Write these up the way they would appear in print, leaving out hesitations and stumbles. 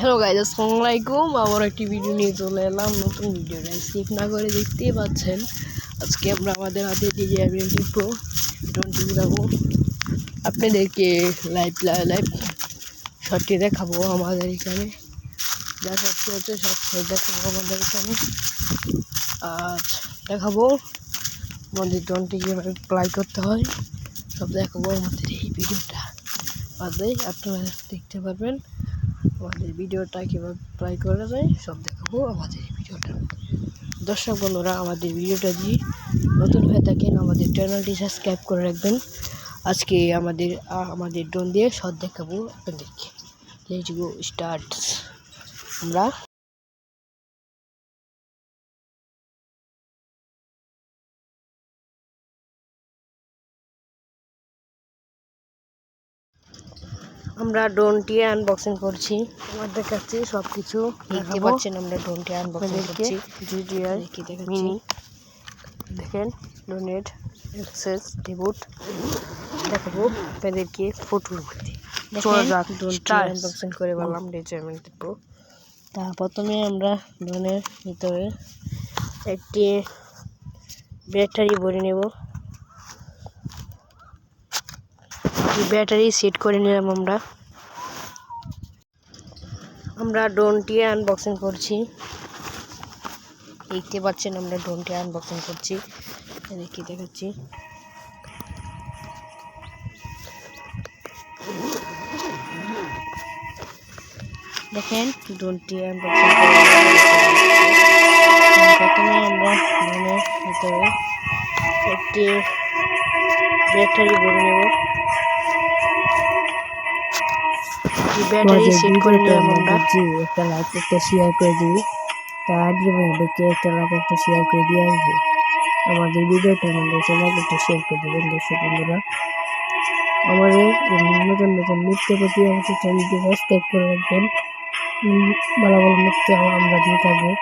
Hello guys, আসসালামু আলাইকুম। আবার একটি ভিডিও নিয়ে চলে এলাম। নতুন ভিডিওটা স্কিপ না করে দেখতেই পাচ্ছেন। আজকে আমরা আমাদের হাতে DJI Pro 20 দেখাবো আপনাদেরকে লাইভ শটটি দেখাবো। আমাদের এখানে যা শটটি হচ্ছে সব দেখাবো আমাদের এখানে। আজ দেখাবো আমাদের ড্রোনটি কীভাবে ফ্লাই করতে হয়, সব দেখাবো আমাদের এই ভিডিওটা বাদে। আপনারা দেখতে পারবেন আমাদের ভিডিওটা কীভাবে ফ্লাই করা যায়, সব দেখাবো আমাদের এই ভিডিওটা। দর্শক বন্ধুরা, আমাদের ভিডিওটা যদি নতুন হয়ে থাকেন আমাদের চ্যানেলটি সাবস্ক্রাইব করে রাখবেন। আজকে আমাদের ড্রোন দিয়ে শট দেখাবো আপনাদেরকে। Let's go start. আমরা ড্রোনটি আনবক্সিং করছি, তোমার দেখাচ্ছি সব কিছু দেখতে পাচ্ছেন। আমরা ড্রোনটি আনবক্সিং করছি, DJI মিনি। দেখেন ড্রোনের এক্সেস ডিবুট দেখাবো আপনাদেরকে ফটোর মধ্যে। ড্রোনটি আনবক্সিং করে বললাম DJI মিনি প্রো। তা প্রথমে আমরা ড্রোনের ভিতরে একটি ব্যাটারি ভরে নেব। ব্যাটারি সেট করে নিলাম। আমরা ড্রোনটি আনবক্সিং করছি, দেখতে পাচ্ছেন। আমরা ড্রোনটি আনবক্সিং করছি, দেখাচ্ছি। দেখেন ড্রোনটি আনবক্সিং করে প্রথমে আমরা ড্রোনের ভিতরে একটি ব্যাটারি ভরে নেব। ব্যাটারি সেট করে নিলাম আমরা। একটা লাইক একটা শেয়ার করে দিই, তার দেখে একটা লাইক একটা শেয়ার করে দিয়ে আসবে। আমাদের ভিডিওটা লাইক একটা শেয়ার করে দেবেন। দর্শক বন্ধুরা, আমাদের নতুন নতুন নৃত্য প্রতি আমাদের চ্যানেলটি সাবস্ক্রাইব করে রাখবেন। ভালো ভালো নৃত্য আমরা দিয়ে থাকবো।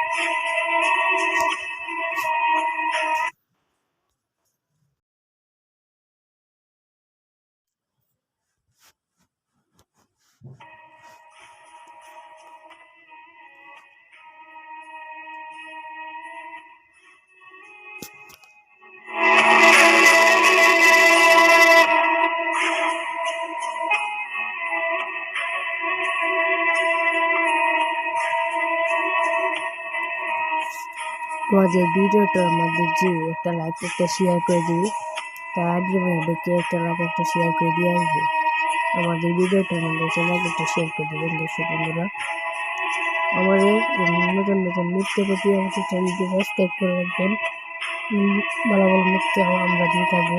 আমাদের ভিডিওটার মধ্যে যে একটা লাইক একটা শেয়ার করে দিই, তার দেখে একটা লাইক একটা শেয়ার করে দিয়ে আসবে। আমাদের ভিডিওটার মধ্যে লাইক একটা শেয়ার করে দেবেন। দর্শক বন্ধুরা, আমাদের নতুন নতুন নৃত্য প্রতি আমাদের চ্যানেলটি সাবস্ক্রাইব করে রাখবেন। ভালো ভালো নৃত্য আমরা দিয়ে থাকবো।